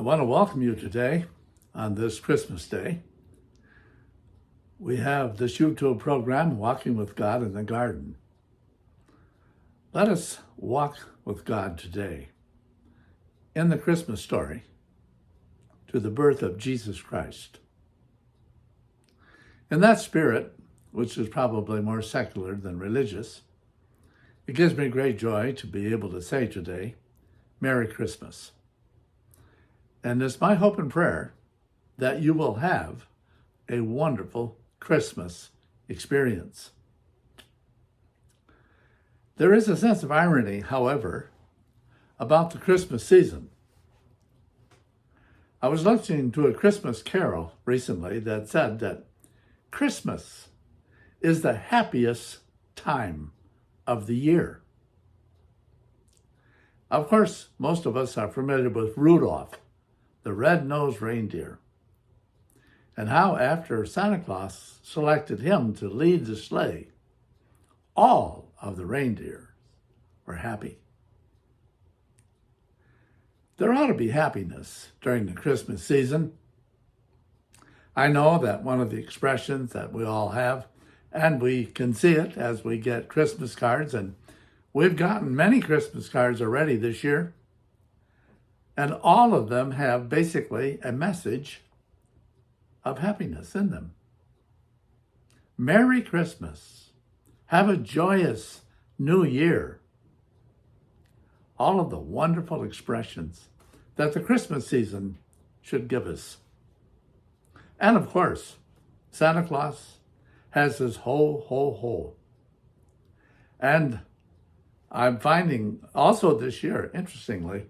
want to welcome you today on this Christmas Day. We have this YouTube program, Walking with God in the Garden. Let us walk with God today in the Christmas story to the birth of Jesus Christ. In that spirit, which is probably more secular than religious, it gives me great joy to be able to say today, Merry Christmas. And it's my hope and prayer that you will have a wonderful Christmas experience. There is a sense of irony, however, about the Christmas season. I was listening to a Christmas carol recently that said that Christmas is the happiest time of the year. Of course, most of us are familiar with Rudolph, the red-nosed reindeer, and how after Santa Claus selected him to lead the sleigh, all of the reindeers were happy. There ought to be happiness during the Christmas season. I know that one of the expressions that we all have, and we can see it as we get Christmas cards, and we've gotten many Christmas cards already this year, and all of them have basically a message of happiness in them. Merry Christmas. Have a joyous new year. All of the wonderful expressions that the Christmas season should give us. And of course, Santa Claus has his ho, ho, ho. And I'm finding also this year, interestingly,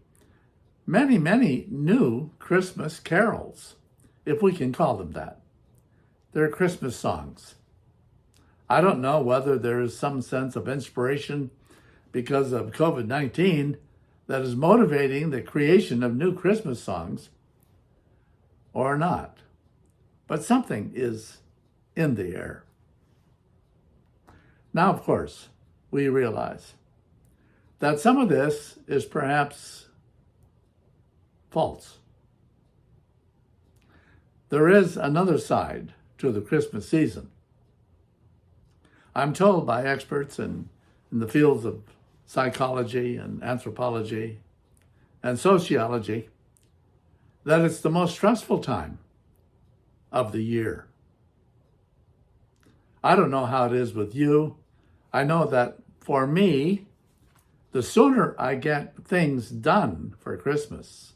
many new Christmas carols, if we can call them that. They're Christmas songs. I don't know whether there is some sense of inspiration because of COVID-19 that is motivating the creation of new Christmas songs or not. But something is in the air. Now, of course, we realize that some of this is perhaps false. There is another side to the Christmas season. I'm told by experts in the fields of psychology and anthropology and sociology that it's the most stressful time of the year. I don't know how it is with you. I know that for me, the sooner I get things done for Christmas,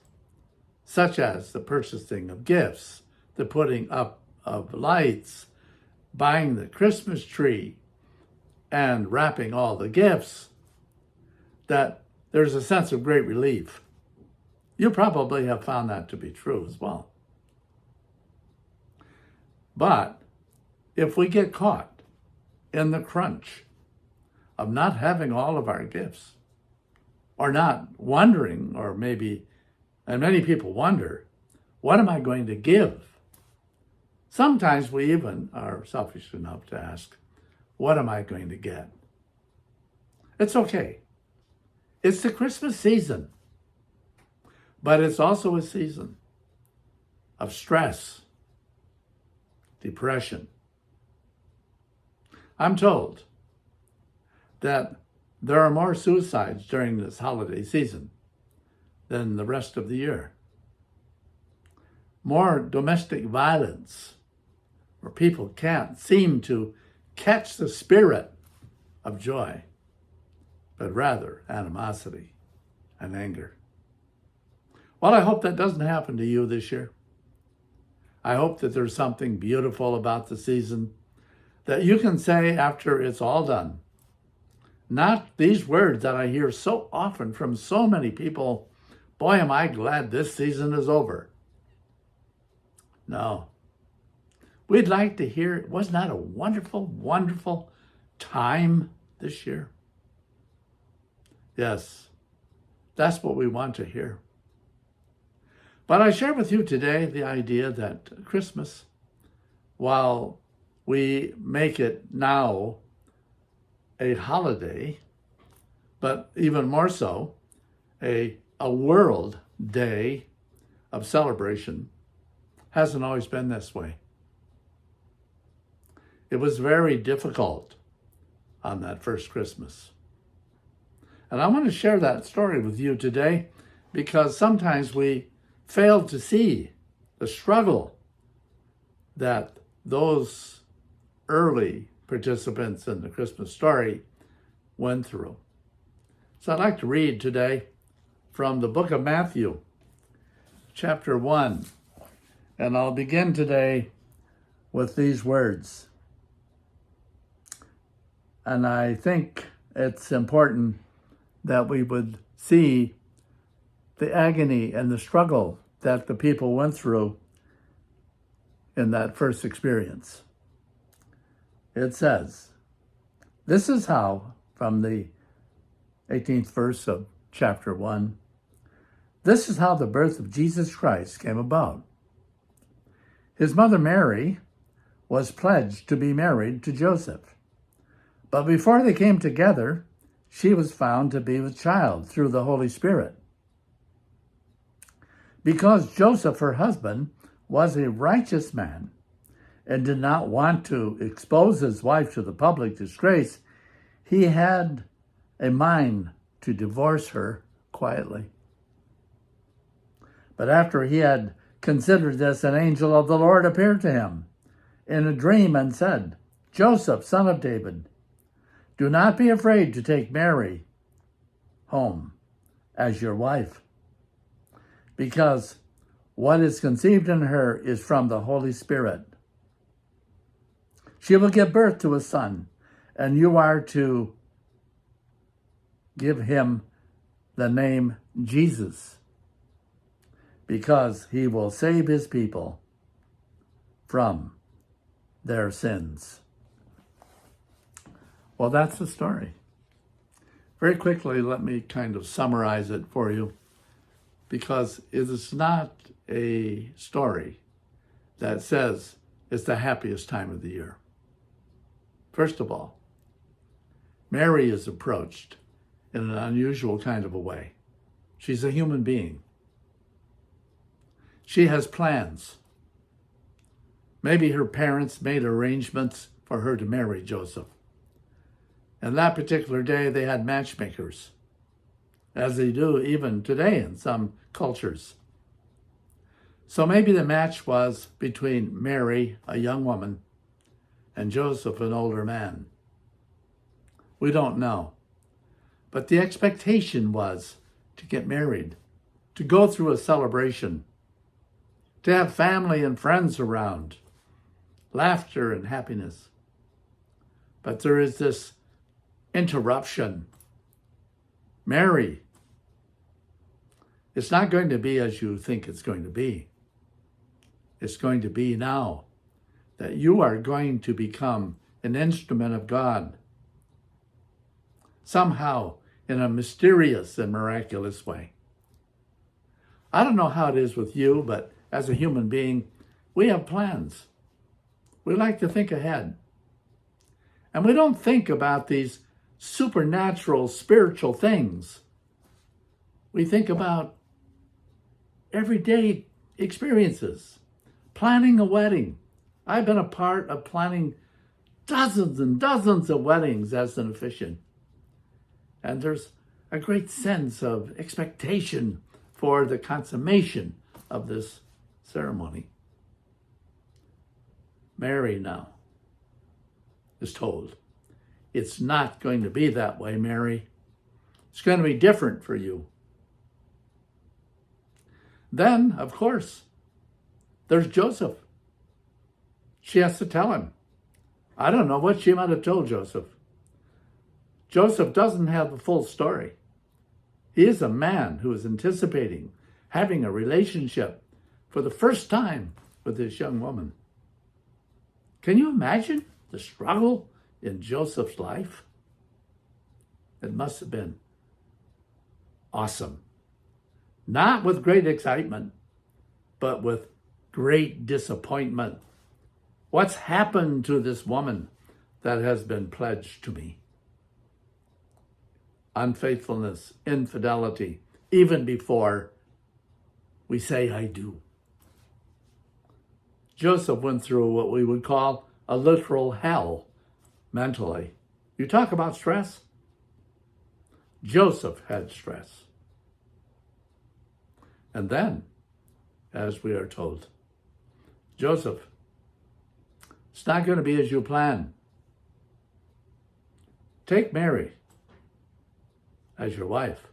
such as the purchasing of gifts, the putting up of lights, buying the Christmas tree, and wrapping all the gifts, that there's a sense of great relief. You probably have found that to be true as well. But if we get caught in the crunch of not having all of our gifts, or not wondering, or maybe, and many people wonder, what am I going to give? Sometimes we even are selfish enough to ask, what am I going to get? It's okay. It's the Christmas season, but it's also a season of stress, depression. I'm told that there are more suicides during this holiday season than the rest of the year. More domestic violence, where people can't seem to catch the spirit of joy, but rather animosity and anger. Well, I hope that doesn't happen to you this year. I hope that there's something beautiful about the season that you can say after it's all done. Not these words that I hear so often from so many people, boy, am I glad this season is over. No. We'd like to hear, wasn't that a wonderful, wonderful time this year? Yes, that's what we want to hear. But I share with you today the idea that Christmas, while we make it now a holiday, but even more so, a world day of celebration hasn't always been this way. It was very difficult on that first Christmas. And I want to share that story with you today because sometimes we fail to see the struggle that those early participants in the Christmas story went through. So I'd like to read today from the book of Matthew, chapter 1. And I'll begin today with these words. And I think it's important that we would see the agony and the struggle that the people went through in that first experience. It says, this is how, from the 18th verse of chapter 1, this is how the birth of Jesus Christ came about. His mother Mary was pledged to be married to Joseph. But before they came together, she was found to be with child through the Holy Spirit. Because Joseph, her husband, was a righteous man and did not want to expose his wife to the public disgrace, he had a mind to divorce her quietly. But after he had considered this, an angel of the Lord appeared to him in a dream and said, Joseph, son of David, do not be afraid to take Mary home as your wife, because what is conceived in her is from the Holy Spirit. She will give birth to a son, and you are to give him the name Jesus, because he will save his people from their sins. Well, that's the story. Very quickly, let me kind of summarize it for you, because it is not a story that says it's the happiest time of the year. First of all, Mary is approached in an unusual kind of a way. She's a human being. She has plans. Maybe her parents made arrangements for her to marry Joseph. And that particular day, they had matchmakers, as they do even today in some cultures. So maybe the match was between Mary, a young woman, and Joseph, an older man. We don't know. But the expectation was to get married, to go through a celebration, to have family and friends around, laughter and happiness. But there is this interruption. Mary, it's not going to be as you think it's going to be. It's going to be now that you are going to become an instrument of God, somehow in a mysterious and miraculous way. I don't know how it is with you, but as a human being, we have plans. We like to think ahead. And we don't think about these supernatural, spiritual things. We think about everyday experiences, planning a wedding. I've been a part of planning dozens and dozens of weddings as an officiant. And there's a great sense of expectation for the consummation of this ceremony. Mary now is told, it's not going to be that way, Mary. It's going to be different for you. Then, of course, there's Joseph. She has to tell him. I don't know what she might have told Joseph. Joseph doesn't have the full story. He is a man who is anticipating having a relationship for the first time with this young woman. Can you imagine the struggle in Joseph's life? It must have been awesome. Not with great excitement, but with great disappointment. What's happened to this woman that has been pledged to me? Unfaithfulness, infidelity, even before we say, I do. Joseph went through what we would call a literal hell mentally. You talk about stress? Joseph had stress. And then, as we are told, Joseph, it's not going to be as you plan. Take Mary as your wife.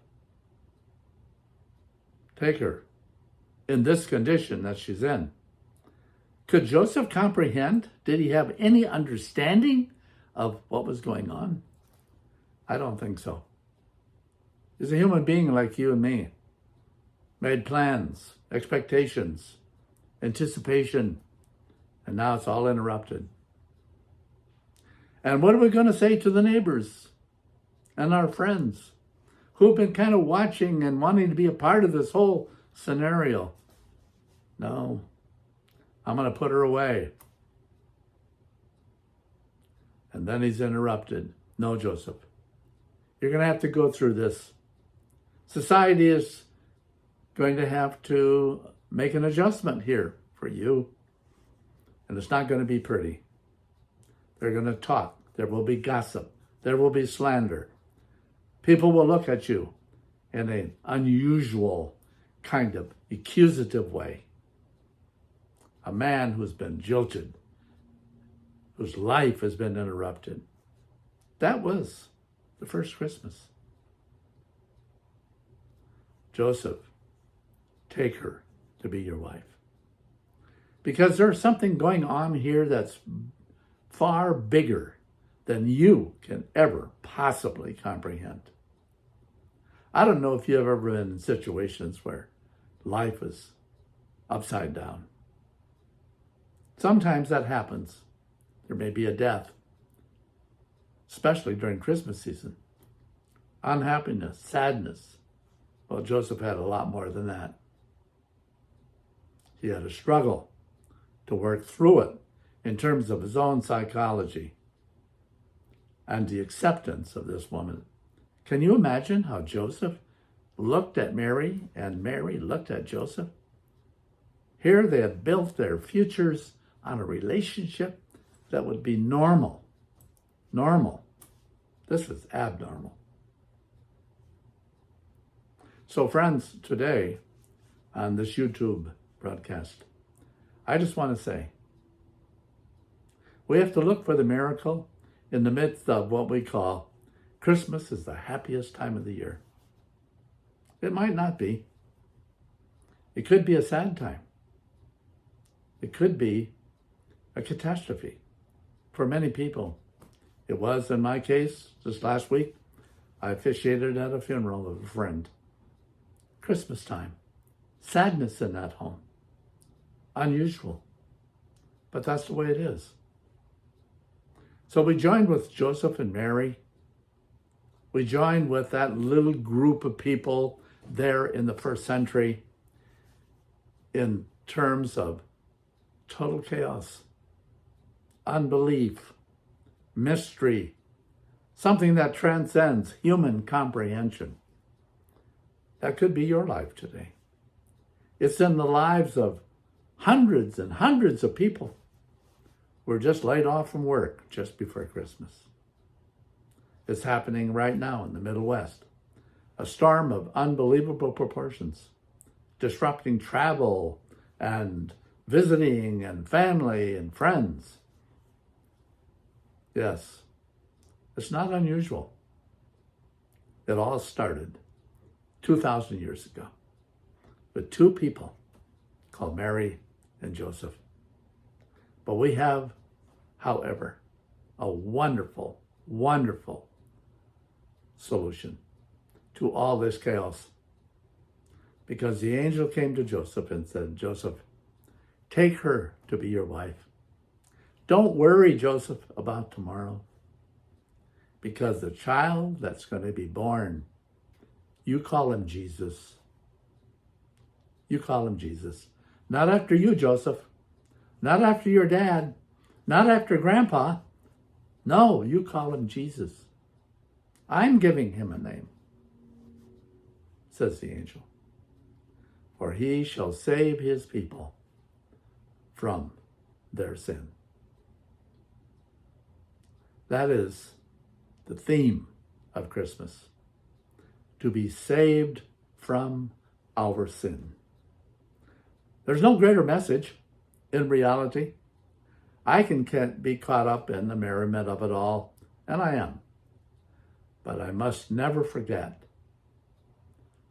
Take her in this condition that she's in. Could Joseph comprehend? Did he have any understanding of what was going on? I don't think so. He's a human being like you and me. Made plans, expectations, anticipation, and now it's all interrupted. And what are we going to say to the neighbors and our friends who've been kind of watching and wanting to be a part of this whole scenario? No, I'm going to put her away. And then he's interrupted. No, Joseph, you're going to have to go through this. Society is going to have to make an adjustment here for you. And it's not going to be pretty. They're going to talk. There will be gossip. There will be slander. People will look at you in an unusual kind of accusative way. A man who's been jilted, whose life has been interrupted. That was the first Christmas. Joseph, take her to be your wife. Because there's something going on here that's far bigger than you can ever possibly comprehend. I don't know if you've ever been in situations where life is upside down. Sometimes that happens. There may be a death, especially during Christmas season. Unhappiness, sadness. Well, Joseph had a lot more than that. He had a struggle to work through it in terms of his own psychology and the acceptance of this woman. Can you imagine how Joseph looked at Mary and Mary looked at Joseph? Here they had built their futures on a relationship that would be normal. Normal. This was abnormal. So friends, today on this YouTube broadcast, I just want to say, we have to look for the miracle in the midst of what we call Christmas is the happiest time of the year. It might not be. It could be a sad time. It could be a catastrophe for many people. It was in my case just last week. I officiated at a funeral of a friend. Christmas time. Sadness in that home. Unusual. But that's the way it is. So we joined with Joseph and Mary. We joined with that little group of people there in the first century in terms of total chaos, unbelief, mystery, something that transcends human comprehension. That could be your life today. It's in the lives of hundreds and hundreds of people who were just laid off from work just before Christmas. It's happening right now in the Middle West. A storm of unbelievable proportions, disrupting travel and visiting and family and friends. Yes, it's not unusual. It all started 2,000 years ago with two people called Mary and Joseph. But we have, however, a wonderful, wonderful solution to all this chaos. Because the angel came to Joseph and said, Joseph, take her to be your wife. Don't worry, Joseph, about tomorrow. Because the child that's going to be born, you call him Jesus. You call him Jesus. Not after you, Joseph. Not after your dad. Not after Grandpa. No, you call him Jesus. I'm giving him a name, says the angel. for he shall save his people from their sin. That is the theme of Christmas, to be saved from our sin. There's no greater message in reality. I can be caught up in the merriment of it all, and I am. But I must never forget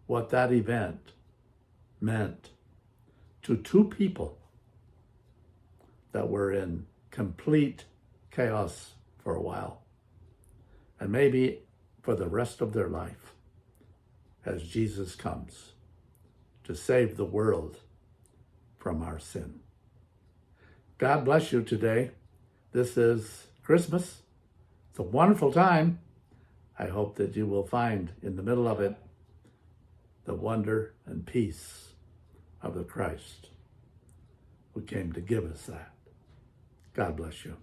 what that event meant to two people that were in complete chaos for a while, and maybe for the rest of their life, as Jesus comes to save the world from our sin. God bless you today. This is Christmas. It's a wonderful time. I hope that you will find in the middle of it the wonder and peace of the Christ who came to give us that. God bless you.